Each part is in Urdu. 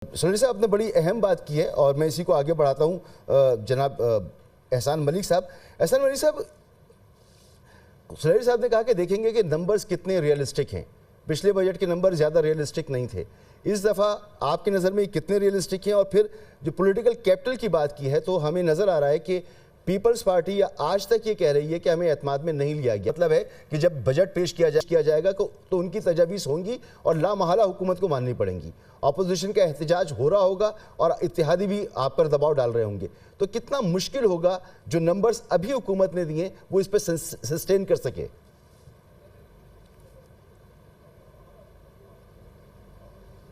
سلیری صاحب نے بڑی اہم بات کی ہے اور میں اسی کو آگے بڑھاتا ہوں. جناب احسان ملک صاحب، سلیری صاحب نے کہا کہ دیکھیں گے کہ نمبرز کتنے ریئلسٹک ہیں. پچھلے بجٹ کے نمبر زیادہ ریئلسٹک نہیں تھے. اس دفعہ آپ کی نظر میں کتنے ریئلسٹک ہیں؟ اور پھر جو پولیٹیکل کیپٹل کی بات کی ہے تو ہمیں نظر آ رہا ہے کہ پیپلز پارٹی یا آج تک یہ کہہ رہی ہے کہ ہمیں اعتماد میں نہیں لیا گیا. مطلب ہے کہ جب بجٹ پیش کیا جائے گا تو ان کی تجاویز ہوں گی اور لا محالہ حکومت کو ماننی پڑیں گی. اپوزیشن کا احتجاج ہو رہا ہوگا اور اتحادی بھی آپ پر دباؤ ڈال رہے ہوں گے. تو کتنا مشکل ہوگا جو نمبرز ابھی حکومت نے دیے وہ اس پہ سسٹین کر سکے؟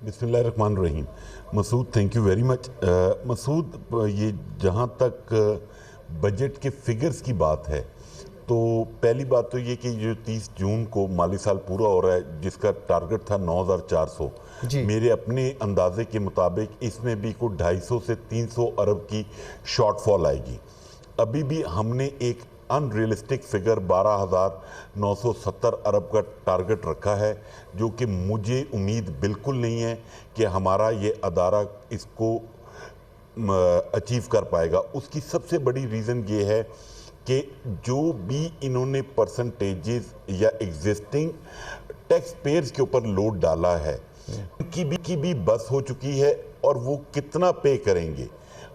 بسم اللہ الرحمن الرحیم. مسعود تھینک یو ویری مچ. مسعود، یہ جہاں تک بجٹ کے فگرز کی بات ہے تو پہلی بات تو یہ کہ جو 30 جون کو مالی سال پورا ہو رہا ہے جس کا ٹارگٹ تھا 9400، میرے اپنے اندازے کے مطابق اس میں بھی کوئی 250 سے 300 ارب کی شارٹ فال آئے گی. ابھی بھی ہم نے ایک ان ریئلسٹک فگر 12,970 ارب کا ٹارگٹ رکھا ہے، جو کہ مجھے امید بالکل نہیں ہے کہ ہمارا یہ ادارہ اس کو اچیو کر پائے گا. اس کی سب سے بڑی ریزن یہ ہے کہ جو بھی انہوں نے پرسنٹیجز یا ایگزسٹنگ ٹیکس پیئرز کے اوپر لوڈ ڈالا ہے ان کی بھی بس ہو چکی ہے اور وہ کتنا پے کریں گے.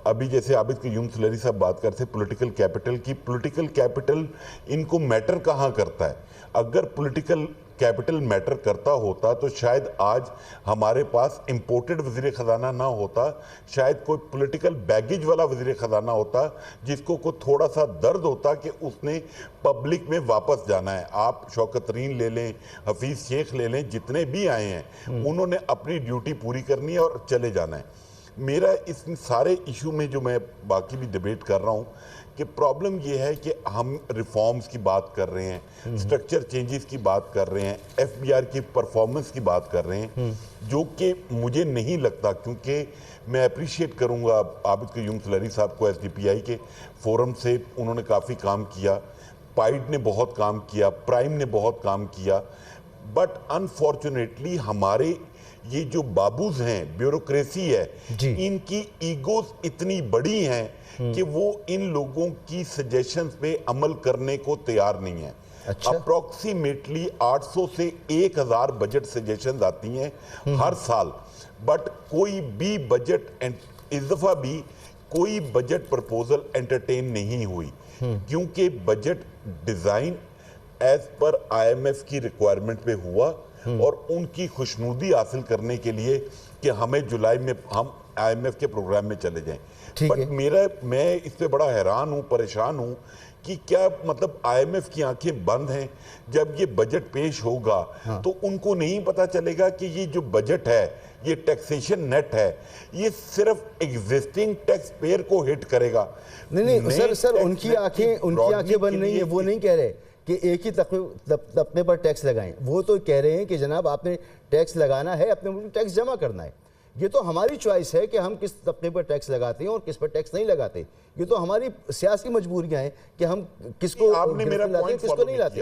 ابھی جیسے عابد قیوم سلیری صاحب بات کرتے پولیٹیکل کیپٹل کی، پولیٹیکل کیپٹل ان کو میٹر کہاں کرتا ہے؟ اگر پولیٹیکل کیپٹل میٹر کرتا ہوتا تو شاید آج ہمارے پاس امپورٹڈ وزیر خزانہ نہ ہوتا، شاید کوئی پولیٹیکل بیگیج والا وزیر خزانہ ہوتا جس کو کوئی تھوڑا سا درد ہوتا کہ اس نے پبلک میں واپس جانا ہے. آپ شوکت ترین لے لیں، حفیظ شیخ لے لیں، جتنے بھی آئے ہیں انہوں نے اپنی ڈیوٹی پوری کرنی ہے اور چلے جانا ہے. میرا اس سارے ایشو میں جو میں باقی بھی ڈیبیٹ کر رہا ہوں کہ پرابلم یہ ہے کہ ہم ریفارمز کی بات کر رہے ہیں، سٹرکچر چینجز کی بات کر رہے ہیں، ایف بی آر کی پرفارمنس کی بات کر رہے ہیں، جو کہ مجھے نہیں لگتا. کیونکہ میں اپریشیٹ کروں گا عابد قیوم سلیری صاحب کو، ایس ڈی پی آئی کے فورم سے انہوں نے کافی کام کیا، پائیڈ نے بہت کام کیا، پرائم نے بہت کام کیا، بٹ انفارچونیٹلی ہمارے یہ جو بابوز ہیں، بیوروکریسی ہے، ان کی ایگوز اتنی بڑی ہیں کہ وہ ان لوگوں کی سجیشنز پہ عمل کرنے کو تیار نہیں ہیں. اپروکسیمیٹلی 800 سے 1000 بجٹ سجیشنز آتی ہیں ہر سال، بٹ کوئی بھی بجٹ اس دفعہ بھی کوئی بجٹ پرپوزل انٹرٹین نہیں ہوئی، کیونکہ budget design as per I M F کی ریکوائرمنٹ پہ ہوا اور ان کی خوشنودی حاصل کرنے کے لیے کہ ہمیں جولائی میں ہم آئی ایم ایف کے پروگرام میں چلے جائیں. بٹ میں اس پہ بڑا حیران ہوں، پریشان ہوں کہ کیا مطلب آئی ایم ایف کی آنکھیں بند ہیں؟ جب یہ بجٹ پیش ہوگا تو ان کو نہیں پتا چلے گا کہ یہ جو بجٹ ہے، یہ ٹیکسیشن نیٹ ہے، یہ صرف ایگزسٹنگ ٹیکس پیئر کو ہٹ کرے گا. نہیں سر ان کی آنکھیں بند نہیں ہیں. وہ نہیں کہہ رہے کہ ایک ہی طبقے پر ٹیکس لگائیں. وہ تو کہہ رہے ہیں کہ جناب آپ نے ٹیکس لگانا ہے، اپنے ملک میں ٹیکس جمع کرنا ہے. یہ تو ہماری چوائس ہے کہ ہم کس طبقے پر ٹیکس لگاتے ہیں اور کس پر ٹیکس نہیں لگاتے. یہ تو ہماری سیاسی مجبوریاں ہیں کہ ہم کس کو لاتے ہیں کس کو نہیں لاتے.